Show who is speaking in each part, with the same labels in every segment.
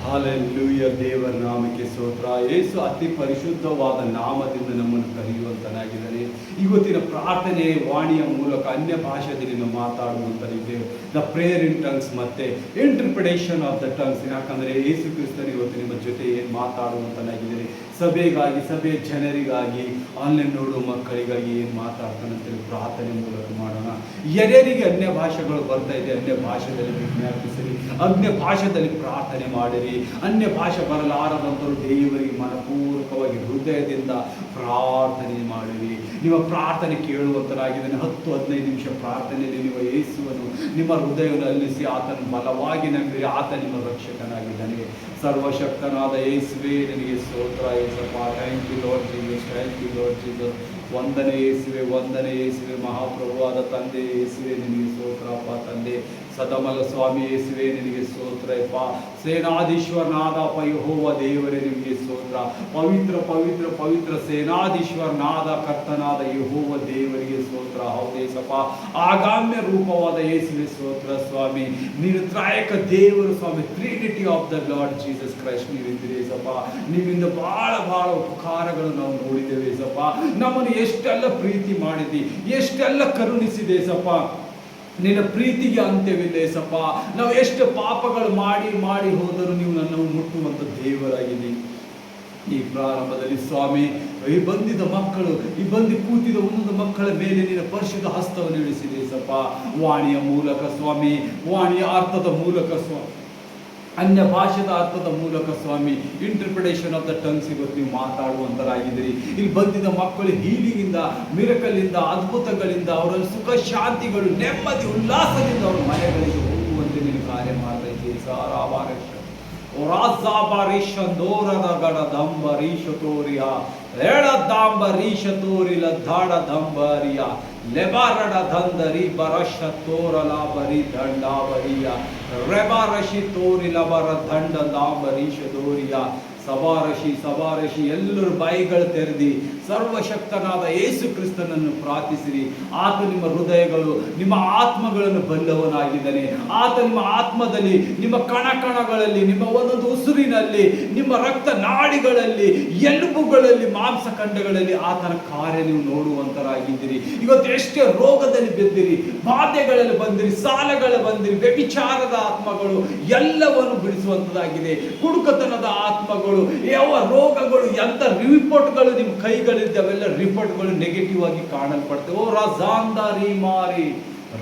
Speaker 1: Hallelujah, ದೇವರ ನಾಮಕ್ಕೆ ಸ್ತೋತ್ರ. ಯೇಸು ಅತಿ ಪರಿಶುದ್ಧವಾದ ನಾಮದಿಂದ ನಮ್ಮನ್ನು ಕರೆಯುವಂತನಾಗಿದ್ದಾನೆ. ಇವತ್ತಿನ ಪ್ರಾರ್ಥನೆ ವಾಣಿಯ ಮೂಲಕ ಅನ್ಯ ಭಾಷೆಯಲ್ಲಿ ನಾವು ಮಾತಾಡುವಂತನಿದ್ದೇವೆ. ದ ಪ್ರೇಯರ್ ಇನ್ ಟಂಗ್ಸ್ ಮತ್ತೆ ಇಂಟರ್ಪ್ರಿಟೇಷನ್ ಆಫ್ ದ ಟಂಗ್ಸ್. ಯಾಕಂದರೆ ಯೇಸು ಕ್ರಿಸ್ತನು ಇವತ್ತು ನಿಮ್ಮ ಜೊತೆ ಏನು ಮಾತಾಡುವಂತನಾಗಿದ್ದೇನೆ, ಸಭೆಗಾಗಿ, ಸಭೆ ಜನರಿಗಾಗಿ, ಆನ್ಲೈನ್ ನೋಡುವ ಮಕ್ಕಳಿಗಾಗಿ ಏನು ಮಾತಾಡ್ತಾನಂತೇಳಿ ಪ್ರಾರ್ಥನೆ ಮೂಲಕ ಮಾಡೋಣ. ಯಾರ್ಯಾರಿಗೆ ಅನ್ಯ ಭಾಷೆಗಳು ಬರ್ತಾ ಇದೆ, ಅನ್ಯ ಭಾಷೆಯಲ್ಲಿ ವಿಜ್ಞಾಪಿಸಿರಿ, ಅನ್ಯ ಭಾಷೆಯಲ್ಲಿ ಪ್ರಾರ್ಥನೆ ಮಾಡಿರಿ. ಅನ್ಯ ಭಾಷೆ ಬರಲಾರದಂತರು ದೇವರಿಗೆ ಮನಪೂರ್ವಕವಾಗಿ ಹೃದಯದಿಂದ ಪ್ರಾರ್ಥನೆ ಮಾಡಿರಿ. ನಿಮ್ಮ ಪ್ರಾರ್ಥನೆ ಕೇಳುವಂತರಾಗಿದ್ದಾನೆ. 10-15 ನಿಮಿಷ ಪ್ರಾರ್ಥನೆಯಲ್ಲಿ ನೀವು ಯೇಸುವನ್ನು ನಿಮ್ಮ ಹೃದಯವನ್ನು ಅಲ್ಲಿಸಿ ಆತನ ಬಲವಾಗಿ ನಂಬಿರಿ. ಆತ ನಿಮ್ಮ ರಕ್ಷಕನಾಗಿದ್ದಾನೆ. ಸರ್ವಶಕ್ತನಾದ ಯೇಸುವೇ ನಿನಗೆ ಸ್ತೋತ್ರ Yesappa. Thank you Lord Jesus, thank you Lord Jesus. ವಂದನೆ ಯೇಸುವೆ, ವಂದನೆ ಯೇಸುವೆ. ಮಹಾಪ್ರಭುವಾದ ತಂದೆ ಯೇಸುವೆ ನಿನಗೆ ಸ್ತೋತ್ರಪ್ಪ. ತಂದೆ ಸದಮಲ ಸ್ವಾಮಿ ಯೇಸುವೆ ನಿನಗೆ ಸ್ತೋತ್ರಪ್ಪ. ಸೇನಾಧೀಶ್ವರನಾದಪ್ಪ ಯೆಹೋವ ದೇವರೇ ನಿಮಗೆ ಸ್ತೋತ್ರ. ಪವಿತ್ರ ಪವಿತ್ರ ಪವಿತ್ರ ಸೇನಾಧೀಶ್ವರನಾದ ಕರ್ತನಾದ ಯೆಹೋವ ದೇವರಿಗೆ ಸ್ತೋತ್ರ. ಹೌದೇಸಪ್ಪ, ಆಗಾಮ್ಯ ರೂಪವಾದ ಯೇಸುವೆ ಸ್ತೋತ್ರ ಸ್ವಾಮಿ. ನೀನು ತ್ರಾಯಕ ದೇವರು ಸ್ವಾಮಿ, trinity of the Lord Jesus Christ ನೀವಿದ್ದೀರಿ ಸಪ್ಪ. ನಿಮ್ಮಿಂದ ಬಹಳ ಬಹಳ ಉಪಕಾರಗಳು ನಾವು ನೋಡಿದ್ದೇವೆ ಸಪ್ಪ. ನಮ್ಮನ್ನು ಎಷ್ಟೆಲ್ಲ ಪ್ರೀತಿ ಮಾಡಿದ್ದಿ, ಎಷ್ಟೆಲ್ಲ ಕರುಣಿಸಿದೆ ಸಪ್ಪ. ನಿನ್ನ ಪ್ರೀತಿಗೆ ಅಂತ್ಯವಿಲ್ಲ ಏಸಪ್ಪ. ನಾವು ಎಷ್ಟು ಪಾಪಗಳು ಮಾಡಿ ಮಾಡಿ ಹೋದರೂ ನೀವು ನನ್ನನ್ನು ಮುಟ್ಟುವಂಥ ದೇವರಾಗಿದೆ. ಈ ಪ್ರಾರಂಭದಲ್ಲಿ ಸ್ವಾಮಿ, ಈ ಬಂದಿದ್ದ ಮಕ್ಕಳು, ಈ ಬಂದು ಕೂತಿದ ಒಂದೊಂದು ಮಕ್ಕಳ ಮೇಲೆ ನಿನ್ನ ಪರಿಶುದ್ಧ ಹಸ್ತವನ್ನು ಇಳಿಸಿದೆ ಸಪ್ಪ. ವಾಣಿಯ ಮೂಲಕ ಸ್ವಾಮಿ, ವಾಣಿಯ ಅರ್ಥದ ಮೂಲಕ ಸ್ವಾಮಿ, ಅನ್ಯ ಭಾಷೆದ ಅರ್ಥದ ಮೂಲಕ ಸ್ವಾಮಿ, ಇಂಟರ್ಪ್ರಿಟೇಷನ್ ಆಫ್ ದ ಟಂಗ್ಸ್ ಇವತ್ತು ನೀವು ಮಾತಾಡುವಂತರಾಗಿದ್ದೀರಿ. ಇಲ್ಲಿ ಬಂದಿದ್ದ ಮಕ್ಕಳು ಹೀಲಿಂದ, ಮಿರಕಲಿಂದ, ಅದ್ಭುತಗಳಿಂದ, ಅವರ ಸುಖ ಶಾಂತಿಗಳು, ನೆಮ್ಮದಿ ಉಲ್ಲಾಸದಿಂದ ಅವರ ಮನೆಗಳಿಗೆ ಹೋಗುವಂತೆ ನೀವು ಕಾರ್ಯ ಮಾಡ್ತಾ ಇದ್ದೀರಿ ಸಾರಾವಾರಕ್ಷ ರಾಜಾಬಾರೀಶಂದೋರದ ಗಡ ದಂಬರೀಶ ತೋರಿಯ ರೇಡ ದಾಂಬರೀಶ ತೋರಿಲ ದಾಡ ದಂಬರಿಯ ಲೆಬಾರಡ ದಂದರಿ ಬರಶ ತೋರಲ ಬರಿ ದಂಡಾಬರಿಯ ರೆಬಾರಶಿ ತೋರಿಲ ಬರ ದಂಡ ದಾಂಬರೀಶ ತೋರಿಯ ಸಭಾರಶಿ ಸಭಾರಶಿ. ಎಲ್ಲರೂ ಬಾಯಿಗಳು ತೆರೆದಿ ಸರ್ವಶಕ್ತನಾದ ಯೇಸು ಕ್ರಿಸ್ತನನ್ನು ಪ್ರಾರ್ಥಿಸಿರಿ. ಆತ ನಿಮ್ಮ ಹೃದಯಗಳು, ನಿಮ್ಮ ಆತ್ಮಗಳನ್ನು ಬಲ್ಲವನಾಗಿದ್ದಾನೆ. ಆತ ನಿಮ್ಮ ಆತ್ಮದಲ್ಲಿ, ನಿಮ್ಮ ಕಣಕಣಗಳಲ್ಲಿ, ನಿಮ್ಮ ಒಂದೊಂದು ಉಸಿರಿನಲ್ಲಿ, ನಿಮ್ಮ ರಕ್ತ ನಾಡಿಗಳಲ್ಲಿ, ಎಲುಬುಗಳಲ್ಲಿ, ಮಾಂಸಖಂಡಗಳಲ್ಲಿ ಆತನ ಕಾರ್ಯ ನೀವು ನೋಡುವಂತರಾಗಿದ್ದೀರಿ. ಇವತ್ತು ಎಷ್ಟೇ ರೋಗದಲ್ಲಿ ಬಿದ್ದಿರಿ, ಬಾಧೆಗಳಲ್ಲಿ ಬಂದಿರಿ, ಸಾಲಗಳು ಬಂದಿರಿ, ವ್ಯಭಿಚಾರದ ಆತ್ಮಗಳು ಎಲ್ಲವನ್ನು ಬಿಡಿಸುವಂತದಾಗಿದೆ. ಕುಡುಕತನದ ಆತ್ಮಗಳು, ಯಾವ ರೋಗಗಳು, ಎಂತ ರಿಪೋರ್ಟ್ಗಳು ನಿಮ್ಮ ಕೈಗಳಿದ್ದ ಅವೆಲ್ಲ ರಿಪೋರ್ಟ್ಗಳು ನೆಗೆಟಿವ್ ಆಗಿ ಕಾಣಲ್ಪಡ್ತವೆ. ಓ ರಜಾಂದರಿ ಮಾರಿ,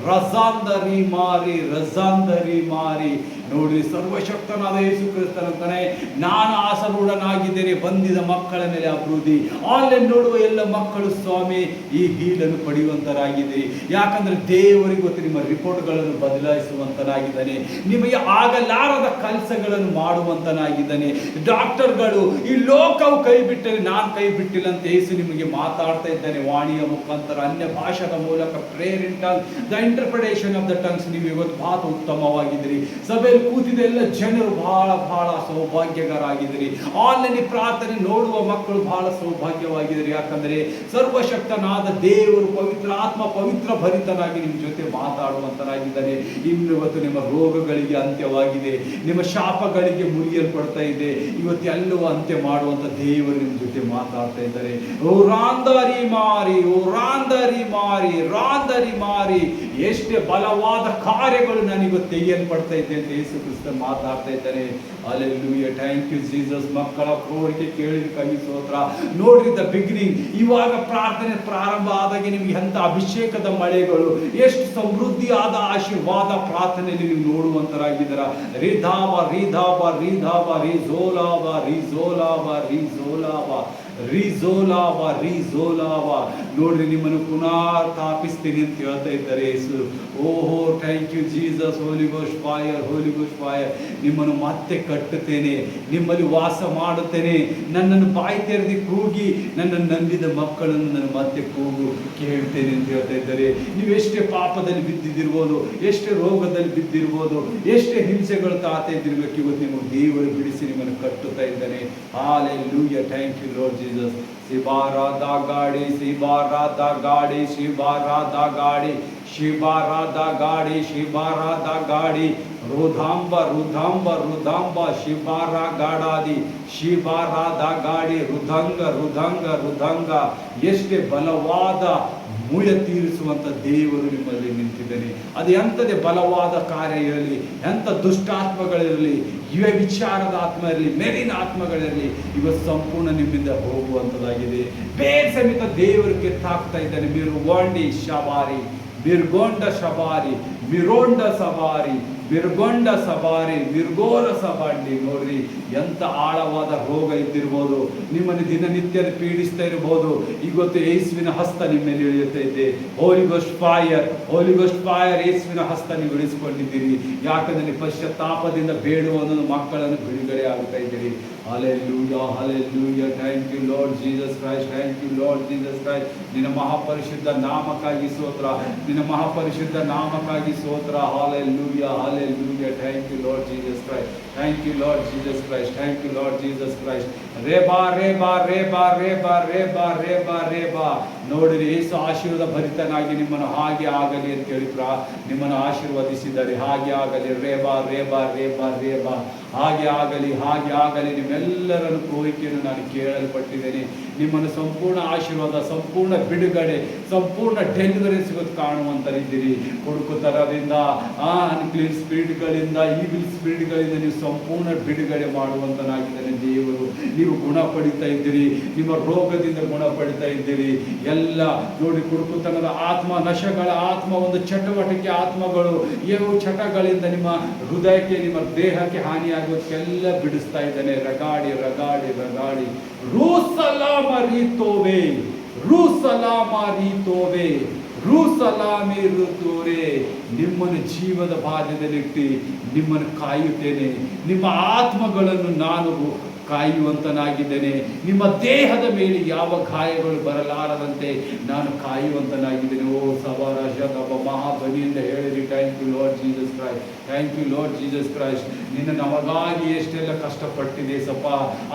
Speaker 1: ರಜಾಂದರಿ ಮಾರಿ, ರಜಾಂದರಿ ಮಾರಿ. ನೋಡ್ರಿ, ಸರ್ವಶಕ್ತನಾದ ಯೇಸು ಕ್ರಿಸ್ತನಂತಾನೆ, ನಾನು ಆಸರೂಢನಾಗಿದ್ದೇನೆ. ಬಂದಿದ ಮಕ್ಕಳ ಮೇಲೆ ಅಭಿವೃದ್ಧಿ. ಆನ್ಲೈನ್ ನೋಡುವ ಎಲ್ಲ ಮಕ್ಕಳು ಸ್ವಾಮಿ ಈ ಹೀಲನ್ನು ಪಡೆಯುವಂತರಾಗಿದ್ದೀರಿ. ಯಾಕಂದ್ರೆ ದೇವರಿಗೆ ಗೊತ್ತು ನಿಮ್ಮ ರಿಪೋರ್ಟ್ಗಳನ್ನು ಬದಲಾಯಿಸುವಂತನಾಗಿದ್ದಾನೆ. ನಿಮಗೆ ಆಗಲಾರದ ಕೆಲಸಗಳನ್ನು ಮಾಡುವಂತನಾಗಿದ್ದಾನೆ. ಡಾಕ್ಟರ್ಗಳು, ಈ ಲೋಕವು ಕೈ ಬಿಟ್ಟರೆ ನಾನು ಕೈ ಬಿಟ್ಟಿಲ್ಲ ಅಂತ ಯೇಸು ನಿಮಗೆ ಮಾತಾಡ್ತಾ ಇದ್ದಾನೆ. ವಾಣಿಯ ಮುಖಾಂತರ, ಅನ್ಯ ಭಾಷೆದ ಮೂಲಕ, prayer in tongues, the interpretation of the tongues ನೀವು ಇವತ್ತು ಬಹಳ ಉತ್ತಮವಾಗಿದ್ದೀರಿ. ಸಭೆಯಲ್ಲಿ ಕೂತಿದ ಎಲ್ಲ ಜನರು ಬಹಳ ಬಹಳ ಸೌಭಾಗ್ಯಕರಾಗಿದ್ದೀರಿ. ಆನ್ಲೈನ್ ಪ್ರಾರ್ಥನೆ ನೋಡುವ ಮಕ್ಕಳು ಬಹಳ ಸೌಭಾಗ್ಯವಾಗಿದ್ದೀರಿ. ಯಾಕಂದರೆ ಸರ್ವಶಕ್ತನಾದ ದೇವರು ಪವಿತ್ರ ಆತ್ಮ, ಪವಿತ್ರ ಭರಿತನಾಗಿ ನಿಮ್ಮ ಜೊತೆ ಮಾತಾಡುವಂತನಾಗಿದ್ದಾನೆ. ಇನ್ನು ಇವತ್ತು ನಿಮ್ಮ ರೋಗಗಳಿಗೆ ಅಂತ್ಯವಾಗಿದೆ, ನಿಮ್ಮ ಶಾಪಗಳಿಗೆ ಮುರಿಯಲ್ಪಡ್ತಾ ಇದೆ. ಇವತ್ತು ಎಲ್ಲವೂ ಅಂತ್ಯ ಮಾಡುವಂತ ದೇವರು ನಿಮ್ಮ ಜೊತೆ ಮಾತಾಡ್ತಾ ಇದ್ದಾರೆ. ಓ ರಾಂದರಿ ಮಾರಿ, ಓ ರಾಂದರಿ ಮಾರಿ, ರಾಂದರಿ ಮಾರಿ. ಎಷ್ಟೇ ಬಲವಾದ ಕಾರ್ಯಗಳು ನನಗೆ ತೆಗೆಯಲ್ಪಡ್ತಾ ಇದೆ ಅಂತ ಯೇಸು ಕ್ರಿಸ್ತ ಮಾತಾಡ್ತಾ ಇದ್ದಾರೆ. Hallelujah, thank you Jesus. ಮಕ್ಕಳ ಕೋರಿಕೆ ಕೇಳಿದಕ್ಕಾಗಿ ಸ್ತೋತ್ರ. ನೋಡ್ರಿ, ದ ಬಿಗಿನಿಂಗ್, ಇವಾಗ ಪ್ರಾರ್ಥನೆ ಪ್ರಾರಂಭ ಆದಾಗ ನಿಮ್ಗೆ ಎಂತ ಅಭಿಷೇಕದ ಮಳೆಗಳು, ಎಷ್ಟು ಸಮೃದ್ಧಿಯಾದ ಆಶೀರ್ವಾದ ಪ್ರಾರ್ಥನೆಯಲ್ಲಿ ನೀವು ನೋಡುವಂತರಾಗಿದ್ದೀರ. ರಿಧಾವ ರಿಧಾವ ರಿಧಾವ ರಿಜೋಲಾವ ರಿಜೋಲಾವ ರಿಜೋಲಾವ ರಿಜೋಲಾವ ರಿಜೋಲಾವ. ನೋಡ್ರಿ, ನಿಮ್ಮನ್ನು ಪುನಃ ತಾಪಿಸ್ತೀನಿ ಅಂತ ಹೇಳ್ತಾ ಇದ್ದಾರೆ ಯೇಸು. ಓಹೋ, thank you Jesus. Holy Ghost fire, Holy Ghost fire. ನಿಮ್ಮನ್ನು ಮತ್ತೆ ಕಟ್ಟುತ್ತೇನೆ, ನಿಮ್ಮಲ್ಲಿ ವಾಸ ಮಾಡುತ್ತೇನೆ. ನನ್ನನ್ನು ಬಾಯಿ ತೆರೆದು ಕೂಗಿ ನನ್ನನ್ನು ನಂಬಿದ ಮಕ್ಕಳನ್ನು ನಾನು ಮತ್ತೆ ಕೂಗು ಕೇಳ್ತೇನೆ ಅಂತ ಹೇಳ್ತಾ ಇದ್ದಾರೆ. ನೀವು ಎಷ್ಟೇ ಪಾಪದಲ್ಲಿ ಬಿದ್ದಿದ್ದಿರ್ಬೋದು, ಎಷ್ಟೇ ರೋಗದಲ್ಲಿ ಬಿದ್ದಿರ್ಬೋದು, ಎಷ್ಟೇ ಹಿಂಸೆಗಳು ತಾತ ಇದ್ದಿರ್ಬೇಕು, ಇವತ್ತು ನಿಮಗೆ ದೇವರು ಬಿಡಿಸಿ ನಿಮ್ಮನ್ನು ಕಟ್ಟುತ್ತಾ ಇದ್ದಾನೆ. Hallelujah, thank you Lord Jesus. ಶಿಬಾರಾದ ಗಾಡಿ, ಶಿಬಾರಾದ ಗಾಡಿ, ಶಿಬಾರಾದ ಗಾಡಿ, ಶಿಬಾರಾದ ಗಾಡಿ, ಶಿಬಾರಾದ ಗಾಡಿ. ರುಧಾಂಬ ರುಧಾಂಬ ರುಧಾಂಬ ಶಿಬಾರ ಗಾಡಾದಿ ಶಿಬಾರಾದ ಗಾಡಿ ರುದಂಗ ರುದಂಗ ರುದಂಗ. ಎಷ್ಟೇ ಬಲವಾದ ಮೂಯ ತೀರಿಸುವಂಥ ದೇವರು ನಿಮ್ಮಲ್ಲಿ ನಿಂತಿದ್ದಾನೆ. ಅದು ಎಂಥದೇ ಬಲವಾದ ಕಾರ್ಯ ಇರಲಿ, ಎಂಥ ದುಷ್ಟಾತ್ಮಗಳಿರಲಿ, ಇವೇ ವಿಚಾರದ ಆತ್ಮ ಇರಲಿ, ಮೇಲಿನ ಆತ್ಮಗಳಿರಲಿ, ಇವತ್ತು ಸಂಪೂರ್ಣ ನಿಮ್ಮಿಂದ ಹೋಗುವಂಥದ್ದಾಗಿದೆ. ಬೇರೆ ಸಮೇತ ದೇವರು ಕೆತ್ತಾಕ್ತಾ ಇದ್ದಾನೆ. ಮಿರ್ಗೊಂಡಿ ಶಬಾರಿ, ಮಿರ್ಗೊಂಡ ಶಬಾರಿ, ಮಿರೋಂಡ ಸವಾರಿ, ಮಿರ್ಗೊಂಡ ಸವಾರಿ, ಮಿರ್ಗೋರ ಸಬಾಂಡಿ. ನೋಡ್ರಿ, ಎಂಥ ಆಳವಾದ ರೋಗ ಇದ್ದಿರ್ಬೋದು, ನಿಮ್ಮನ್ನು ದಿನನಿತ್ಯ ಪೀಡಿಸ್ತಾ ಇರ್ಬೋದು. ಇವತ್ತು ಯೇಸುವಿನ ಹಸ್ತ ನಿಮ್ಮ ಮೇಲೆ ಇಳಿಯುತ್ತಾ ಇದೆ. ಹೋಲಿ Ghost fire, Holy Ghost fire. ಯೇಸುವಿನ ಹಸ್ತ ನೀವು ಇಳಿಸ್ಕೊಂಡಿದ್ದೀರಿ. ಯಾಕಂದ್ರೆ ಪಶ್ಚಾತ್ತಾಪದಿಂದ ಬೇಡುವ ಒಂದೊಂದು ಮಕ್ಕಳನ್ನು ಬಿಡುಗಡೆ ಆಗ್ತಾ ಇದ್ದೀರಿ. Hallelujah, hallelujah. Thank you Lord Jesus Christ, thank you Lord Jesus Christ. ನಿನ್ನ ಮಹಾಪರಿಶುದ್ಧ ನಾಮಕ್ಕಾಗಿ ಸ್ತೋತ್ರ, ನಿನ್ನ ಮಹಾಪರಿಶುದ್ಧ ನಾಮಕ್ಕಾಗಿ ಸ್ತೋತ್ರ. Hallelujah, hallelujah. Thank you Lord Jesus Christ, thank you Lord Jesus Christ, thank you Lord Jesus Christ. ರೇಬಾ ರೇಬಾ ರೇಬಾ ರೇಬಾ ರೇಬಾ ರೇಬಾ ರೇಬಾ. ನೋಡಿರಿ, ಯೇಸು ಆಶೀರ್ವಾದ ಭರಿತನಾಗಿ ನಿಮ್ಮನ್ನು ಹಾಗೆ ಆಗಲಿ ಅಂತ ಹೇಳಿ ನಿಮ್ಮನ್ನು ಆಶೀರ್ವದಿಸಿದ್ದಾರೆ. ಹಾಗೆ ಆಗಲಿ, ರೇಬಾ ರೇಬಾ ರೇಬಾ ರೇಬಾ. ಹಾಗೆ ಆಗಲಿ, ಹಾಗೆ ಆಗಲಿ. ನಿಮ್ಮೆಲ್ಲರನ್ನು ಕೋರಿಕೆಯನ್ನು ನಾನು ಕೇಳಲ್ಪಟ್ಟಿದ್ದೇನೆ. ನಿಮ್ಮನ್ನು ಸಂಪೂರ್ಣ ಆಶೀರ್ವಾದ, ಸಂಪೂರ್ಣ ಬಿಡುಗಡೆ, ಸಂಪೂರ್ಣ ಡೆಲಿವರೆನ್ಸ್ ಇವತ್ತು ಕಾಣುವಂತರಿದ್ದೀರಿ. ಹುಡುಕುತನದಿಂದ, ಅನ್ಕ್ಲೀನ್ ಸ್ಪಿರಿಟ್ಗಳಿಂದ, ಈವಿಲ್ ಸ್ಪಿರಿಟ್ಗಳಿಂದ ನೀವು ಸಂಪೂರ್ಣ ಬಿಡುಗಡೆ ಮಾಡುವಂತನಾಗಿದ್ದಾನೆ ದೇವರು. ನೀವು ಗುಣ ಪಡಿತಾ ಇದ್ದೀರಿ, ನಿಮ್ಮ ರೋಗದಿಂದ ಗುಣ ಪಡಿತಾ ಇದ್ದೀರಿ. ಎಲ್ಲ ನೋಡಿ, ಕುಡುಕುತನದ ಆತ್ಮ, ನಶಗಳ ಆತ್ಮ, ಒಂದು ಚಟುವಟಿಕೆ ಆತ್ಮಗಳು, ಇವು ಚಟಗಳಿಂದ ನಿಮ್ಮ ಹೃದಯಕ್ಕೆ, ನಿಮ್ಮ ದೇಹಕ್ಕೆ ಹಾನಿಯಾಗೋದಕ್ಕೆಲ್ಲ ಬಿಡಿಸ್ತಾ ಇದ್ದಾನೆ. ರಗಾಡಿ ರಗಾಡಿ ರಗಾಡಿ. ರೂಸಲಾಮರಿತೋವೆ, ರೂಸಲಾಮರಿತೋವೆ, ರೂಸಲಾಮಿ ಋತುರೇ. ನಿಮ್ಮನ್ನು ಜೀವದ ಬಾಧ್ಯದಲ್ಲಿಟ್ಟು ನಿಮ್ಮನ್ನು ಕಾಯುತ್ತೇನೆ. ನಿಮ್ಮ ಆತ್ಮಗಳನ್ನು ನಾನು ಕಾಯುವಂತನಾಗಿದ್ದೇನೆ. ನಿಮ್ಮ ದೇಹದ ಮೇಲೆ ಯಾವ ಗಾಯಗಳು ಬರಲಾರದಂತೆ ನಾನು ಕಾಯುವಂತನಾಗಿದ್ದೇನೆ. ಓ ಸವಾರಾಶ ಮಹಾಧ್ವನಿಯಿಂದ ಹೇಳಿರಿ, thank you Lord Jesus Christ, thank you Lord Jesus Christ. ನಿನ್ನ ನಮಗಾಗಿ ಎಷ್ಟೆಲ್ಲ ಕಷ್ಟಪಟ್ಟಿದೆ ಸಪ್ಪ.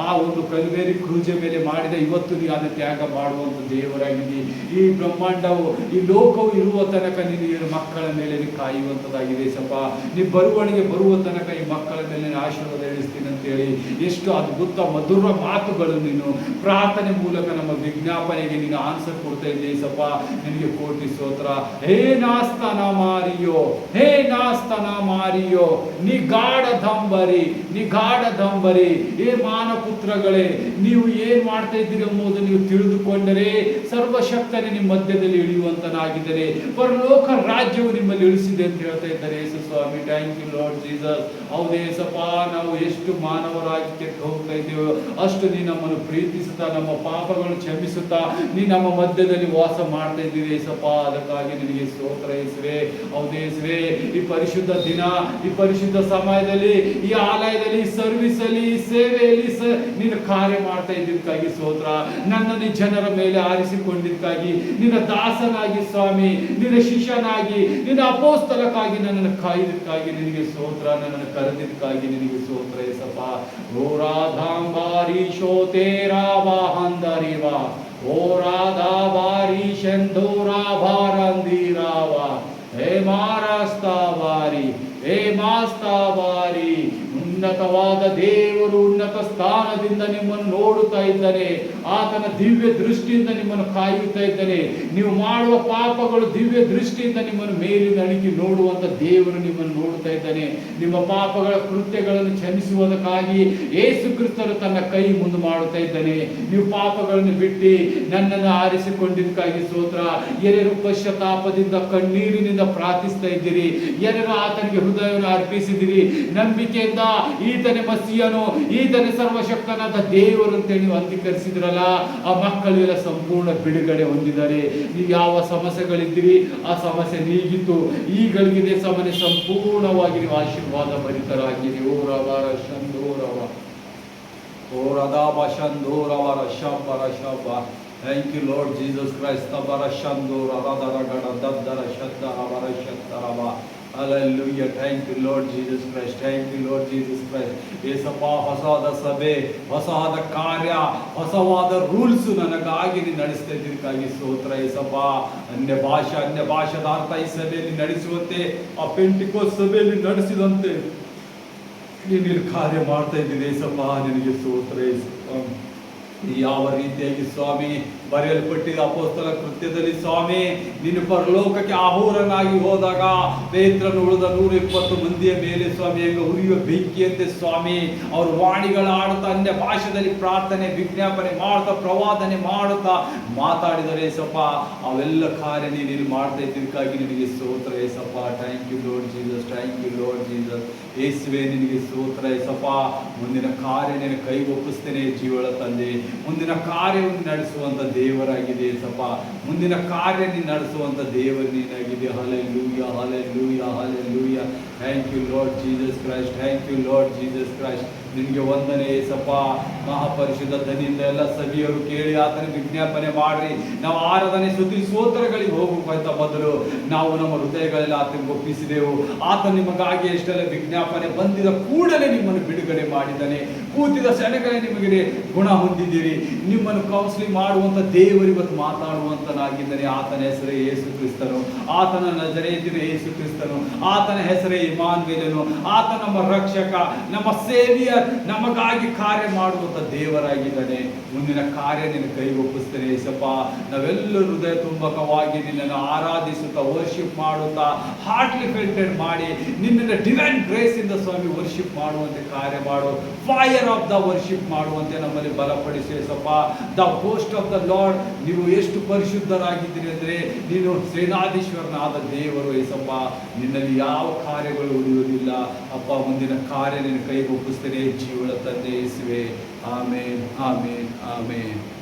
Speaker 1: ಆ ಒಂದು ಕಲ್ವೇರಿ ಕ್ರೂಜೆ ಮೇಲೆ ಮಾಡಿದ ಇವತ್ತು ನೀ ಅದನ್ನು ತ್ಯಾಗ ಮಾಡುವಂಥ ದೇವರಾಗಿದ್ದಿ. ಈ ಬ್ರಹ್ಮಾಂಡವು, ಈ ಲೋಕವು ಇರುವ ತನಕ ನೀನು ಮಕ್ಕಳ ಮೇಲೆ ನೀನು ಕಾಯುವಂಥದ್ದಾಗಿದೆ ಸಪ್ಪ. ನೀ ಬರುವಣಿಗೆ ಬರುವ ತನಕ ಈ ಮಕ್ಕಳ ಮೇಲೆ ಆಶೀರ್ವಾದ ಇಳಿಸ್ತೀನಿ ಅಂತೇಳಿ ಎಷ್ಟು ಅದ್ಭುತ ಮಧುರ ಮಾತುಗಳು ನೀನು ಪ್ರಾರ್ಥನೆ ಮೂಲಕ ನಮ್ಮ ವಿಜ್ಞಾಪನೆಗೆ ನೀನು ಆನ್ಸರ್ ಕೊಡ್ತಾ ಇದ್ದೀವಿ ಸಪ್ಪ. ನಿನಗೆ ಕೋಟಿ ಸ್ತೋತ್ರ. ಹೇ ನಾಸ್ತನ ಮಾರಿಯೋ, ಹೇ ನಾಸ್ತನ ಮಾರಿಯೋ, ನಿಗಾಢ ದಂಬರಿ, ನಿಗಾಢ ದಂಬರಿ. ಹೇ ಮಾನಪುತ್ರಗಳೇ, ನೀವು ಏನ್ ಮಾಡ್ತಾ ಇದ್ದೀರಿ ಎಂಬುದು ನೀವು ತಿಳಿದುಕೊಂಡರೆ ಸರ್ವಶಕ್ತನೇ ನಿಮ್ಮ ಮಧ್ಯದಲ್ಲಿ ಇಳಿಯುವಂತನಾಗಿದ್ದಾರೆ. ಪರಲೋಕ ರಾಜ್ಯವು ನಿಮ್ಮಲ್ಲಿ ಇಳಿಸಿದೆ ಅಂತ ಹೇಳ್ತಾ ಇದ್ದಾರೆ ಯೇಸು ಸ್ವಾಮಿ. Thank you Lord Jesus. ಹೌದೇ ಸಪ್ಪ, ನಾವು ಎಷ್ಟು ಮಾನವರಾಗಿ ಕೆಟ್ಟು ಹೋಗ್ತಾ ಇದ್ದೇವೆ, ಅಷ್ಟು ನೀ ನಮ್ಮನ್ನು ಪ್ರೀತಿಸುತ್ತಾ, ನಮ್ಮ ಪಾಪಗಳನ್ನು ಕ್ಷಮಿಸುತ್ತಾ ನೀ ನಮ್ಮ ಮಧ್ಯದಲ್ಲಿ ವಾಸ ಮಾಡ್ತಾ ಇದ್ದೀವಿ ಸಪ್ಪ. ಅದಕ್ಕಾಗಿ ನಿನಗೆ ಸ್ತೋತ್ರ ಯೇಸುವೇ. ಹೌದೇ ಯೇಸುವೇ, ಈ ಪರಿಶುದ್ಧ ದಿನ, ಈ ಪರಿಶುದ್ಧ ಸಮಯದಲ್ಲಿ, ಈ ಆಲಯದಲ್ಲಿ, ಈ ಸರ್ವಿಸ್ ಅಲ್ಲಿ, ಈ ಸೇವೆಯಲ್ಲಿ ನೀನು ಕಾರ್ಯ ಮಾಡ್ತಾ ಇದ್ದಕ್ಕಾಗಿ ಸ್ತೋತ್ರ. ನನ್ನನ್ನು ಜನರ ಮೇಲೆ ಆರಿಸಿಕೊಂಡಿದ್ದಕ್ಕಾಗಿ, ನಿನ್ನ ದಾಸನಾಗಿ ಸ್ವಾಮಿ, ನಿನ್ನ ಶಿಷ್ಯನಾಗಿ, ನಿನ್ನ ಅಪೋಸ್ತಲಕ್ಕಾಗಿ ನನ್ನನ್ನು ಕಾಯ್ದಕ್ಕಾಗಿ ನಿನಗೆ ಸ್ತೋತ್ರ. ನನ್ನನ್ನು ಕರೆದಿದ್ದಕ್ಕಾಗಿ ನಿನಗೆ ಸ್ತೋತ್ರ ಯೇಸಪ್ಪ. ಓ ರಾಧಾಂಬಾರಿ ಶೋತೇರಾ ವಾಹಂದರಿವಾ, ಓ ರಾಧಾಬಾರಿ ಶಂಧೋರಾ ಭಾರಂದಿರಾವಾ, ಹೇ ಮಾರಾಸ್ತಾವಾರಿ, ಹೇ ಮಾಸ್ತಾವಾರಿ. ಉನ್ನತವಾದ ದೇವರು ಉನ್ನತ ಸ್ಥಾನದಿಂದ ನಿಮ್ಮನ್ನು ನೋಡುತ್ತಾ ಇದ್ದಾನೆ. ಆತನ ದಿವ್ಯ ದೃಷ್ಟಿಯಿಂದ ನಿಮ್ಮನ್ನು ಕಾಯುತ್ತಾ ಇದ್ದಾನೆ. ನೀವು ಮಾಡುವ ಪಾಪಗಳು ದಿವ್ಯ ದೃಷ್ಟಿಯಿಂದ ನಿಮ್ಮನ್ನು ಮೇಲಿನ ಅಣಿಕೆ ನೋಡುವಂತ ದೇವರು ನಿಮ್ಮನ್ನು ನೋಡುತ್ತಾ ಇದ್ದಾನೆ. ನಿಮ್ಮ ಪಾಪಗಳ ಕೃತ್ಯಗಳನ್ನು ಕ್ಷಮಿಸುವುದಕ್ಕಾಗಿ ಯೇಸು ಕ್ರಿಸ್ತನು ತನ್ನ ಕೈ ಮುಂದೆ ಮಾಡುತ್ತಾ ಇದ್ದಾನೆ. ನೀವು ಪಾಪಗಳನ್ನು ಬಿಟ್ಟು ನನ್ನನ್ನು ಆರಿಸಿಕೊಂಡಿದ್ದಕ್ಕಾಗಿ ಸ್ತೋತ್ರ. ಯಾರ್ಯಾರು ಪಶ್ಚಾತ್ತಾಪದಿಂದ ಕಣ್ಣೀರಿನಿಂದ ಪ್ರಾರ್ಥಿಸ್ತಾ ಇದ್ದೀರಿ, ಯಾರ್ಯಾರು ಆತನಿಗೆ ಹೃದಯವನ್ನು ಅರ್ಪಿಸಿದಿರಿ, ನಂಬಿಕೆಯಿಂದ ಈತನೇ ಮಸಿಯನು, ಈತನೇ ಸರ್ವಶಕ್ತನಾದ ದೇವರು ಅಂತೇಳಿ ನೀವು ಅಂಗೀಕರಿಸಿದ್ರಲ್ಲ, ಆ ಮಕ್ಕಳೆಲ್ಲ ಸಂಪೂರ್ಣ ಬಿಡುಗಡೆ ಹೊಂದಿದ್ದಾರೆ. ನೀವು ಯಾವ ಸಮಸ್ಯೆಗಳಿದ್ದೀರಿ ಆ ಸಮಸ್ಯೆ ನೀಗಿತ್ತು, ಈಗಳಿಗಿದೆ ಸಮಸ್ಯೆ ಸಂಪೂರ್ಣವಾಗಿ ನೀವು ಆಶೀರ್ವಾದ ಭರಿತರಾಗಿರಿ. ಓ ರವರ ಶಂದೋರವ, ಓ ರದಾಬ ಶಂದೋರವರ ಶಬ್ಬರ ಶಬ್ಬ. Thank you Lord Jesus Christ. ತಬರ ಶಂದೋರ ರದರ ಗಡ ದದ್ದರ ಶದ್ದರ ವರ ಶತ್ತರವ. Hallelujah. Thank you, Lord Jesus Christ. Thank you, Lord Jesus Christ. Yesappa, ಹೊಸವಾದ ಸಭೆ, ಹೊಸವಾದ ಕಾರ್ಯ, ಹೊಸವಾದ ರೂಲ್ಸ್ ನನಗಾಗಿ ನೀನು ನಡೆಸ್ತಾ ಇದ್ದಕ್ಕಾಗಿ ಸ್ತೋತ್ರ ಏಸಪ್ಪ. ಅನ್ಯ ಭಾಷಾದ ಅರ್ಥ ಈ ಸಭೆಯಲ್ಲಿ ನಡೆಸುವಂತೆ, ಆ ಪೆಂಟಿಕೋಸ್ಟ್ ಸಭೆಯಲ್ಲಿ ನಡೆಸಿದಂತೆ ನೀನು ಕಾರ್ಯ ಮಾಡ್ತಾ ಇದ್ದೀನಿ ಏಸಪ್ಪ. ನಿನಗೆ ಸ್ತೋತ್ರ ಏಸಪ್ಪ. ಯಾವ ರೀತಿಯಾಗಿ ಸ್ವಾಮಿ ಬರೆಯಲ್ಪಟ್ಟಿದ ಅಪೊಸ್ತಲ ಕೃತ್ಯದಲ್ಲಿ ಸ್ವಾಮಿ ನಿನ್ನ ಪರಲೋಕಕ್ಕೆ ಆಹೂರನಾಗಿ ಹೋದಾಗ ಪೇತ್ರನು ಉಳಿದ 120 ಮಂದಿಯ ಮೇಲೆ ಸ್ವಾಮಿ ಹೆಂಗ ಉರಿಯುವ ಬೆಂಕಿಯಂತೆ ಸ್ವಾಮಿ ಅವರು ವಾಣಿಗಳಾಡುತ್ತಾ ಅನ್ಯ ಭಾಷೆಯಲ್ಲಿ ಪ್ರಾರ್ಥನೆ ವಿಜ್ಞಾಪನೆ ಮಾಡುತ್ತಾ ಪ್ರವಾದನೆ ಮಾಡುತ್ತಾ ಮಾತಾಡಿದರೆ ಏಸಪ್ಪ. ಅವೆಲ್ಲ ಕಾರ್ಯ ನೀನು ಮಾಡ್ತಾ ಇದ್ದಕ್ಕಾಗಿ ನಿನಗೆ ಸ್ತೋತ್ರ ಏಸಪ್ಪ. Thank you Lord Jesus. Thank you Lord Jesus. ಯೇಸುವೆ ನಿನಗೆ ಸ್ತೋತ್ರ ಏಸಪ್ಪ. ಮುಂದಿನ ಕಾರ್ಯ ನಿನ್ನ ಕೈ ಒಪ್ಪಿಸ್ತೇನೆ ಜೀವಳ ತಂದೆ. ಮುಂದಿನ ಕಾರ್ಯವನ್ನು ನಡೆಸುವಂತ ದೇವರಾಗಿದೆ ಏಸಪ್ಪ. ಮುಂದಿನ ಕಾರ್ಯ ನೀನು ನಡೆಸುವಂತ ದೇವರು ನೀನಾಗಿದೆ. Hallelujah, hallelujah, hallelujah. Thank you Lord Jesus Christ. Thank you Lord Jesus Christ. ನಿನಗೆ ವಂದನೆ ಏಸಪ್ಪ. ಮಹಾಪರಿಶುದ್ಧ ಧನಿಯಿಂದ ಎಲ್ಲ ಸಭೆಯವರು ಕೇಳಿ ಆತನ ವಿಜ್ಞಾಪನೆ ಮಾಡ್ರಿ. ನಾವು ಆರಾಧನೆ ಸ್ತುತಿ ಸ್ತೋತ್ರಗಳಿಗೆ ಹೋಗಬೇಕಂತ ಮೊದಲು ನಾವು ನಮ್ಮ ಹೃದಯಗಳಲ್ಲಿ ಆತನಿಗೆ ಒಪ್ಪಿಸಿದೆವು. ಆತ ನಿಮಗಾಗಿ ಎಷ್ಟೆಲ್ಲ ವಿಜ್ಞಾಪನೆ ಬಂದಿದ ಕೂಡಲೇ ನಿಮ್ಮನ್ನು ಬಿಡುಗಡೆ ಮಾಡಿದ್ದಾನೆ. ಕೂತಿದ ಕ್ಷಣಗಳೇ ನಿಮಗೆ ಗುಣ ಹೊಂದಿದ್ದೀರಿ. ನಿಮ್ಮನ್ನು ಕೌನ್ಸಿಲಿಂಗ್ ಮಾಡುವಂತ ದೇವರು ಇವತ್ತು ಮಾತಾಡುವಂತನಾಗಿದ್ದಾನೆ. ಆತನ ಹೆಸರೇ ಯೇಸು ಕ್ರಿಸ್ತನು. ಆತನ ನಜರೇತಿನ ಯೇಸು ಕ್ರಿಸ್ತನು. ಆತನ ಹೆಸರೇ ಇಮ್ಮಾನುವೇಲನು. ಆತ ನಮ್ಮ ರಕ್ಷಕ, ನಮ್ಮ ಸೇವಿಯರ್, ನಮಗಾಗಿ ಕಾರ್ಯ ಮಾಡುವಂತ ದೇವರಾಗಿದ್ದಾನೆ. ಮುಂದಿನ ಕಾರ್ಯ ನಿನ್ನ ಕೈಗೆ ಒಪ್ಪಿಸ್ತೇನೆ ಏಸಪ್ಪ. ನಾವೆಲ್ಲರೂ ಹೃದಯ ತುಂಬಕವಾಗಿ ನಿನ್ನನ್ನು ಆರಾಧಿಸುತ್ತಾ ವರ್ಷಿಪ್ ಮಾಡುತ್ತಾ ಹಾರ್ಟ್ಲಿ ಫಿಲ್ಟೆಡ್ ಮಾಡಿ ನಿನ್ನ ಡಿವೈನ್ ಗ್ರೇಸ್ ಇಂದ ಸ್ವಾಮಿ ವರ್ಷಿಪ್ ಮಾಡುವಂತೆ ಕಾರ್ಯ ಮಾಡು. ಫೈರ್ ಆಫ್ ದ ವರ್ಷಿಪ್ ಮಾಡುವಂತೆ ನಮ್ಮಲ್ಲಿ ಬಲಪಡಿಸಿ ಏಸಪ್ಪ. The host of the Lord. ನೀವು ಎಷ್ಟು ಪರಿಶುದ್ಧರಾಗಿದ್ದೀರಿ ಅಂದ್ರೆ ನೀನು ಸೇನಾಧೀಶ್ವರನಾದ ದೇವರು ಏಸಪ್ಪ. ನಿನ್ನಲ್ಲಿ ಯಾವ ಕಾರ್ಯಗಳು ಉಳಿಯುವುದಿಲ್ಲ ಅಪ್ಪ. ಮುಂದಿನ ಕಾರ್ಯ ನಿನ್ನ ಕೈಗೆ ಒಪ್ಪಿಸ್ತೇನೆ ಜೀವಳ ತಂದೆ ಯೇಸುವೆ. ಆಮೇನ್, ಆಮೇನ್, ಆಮೇನ್.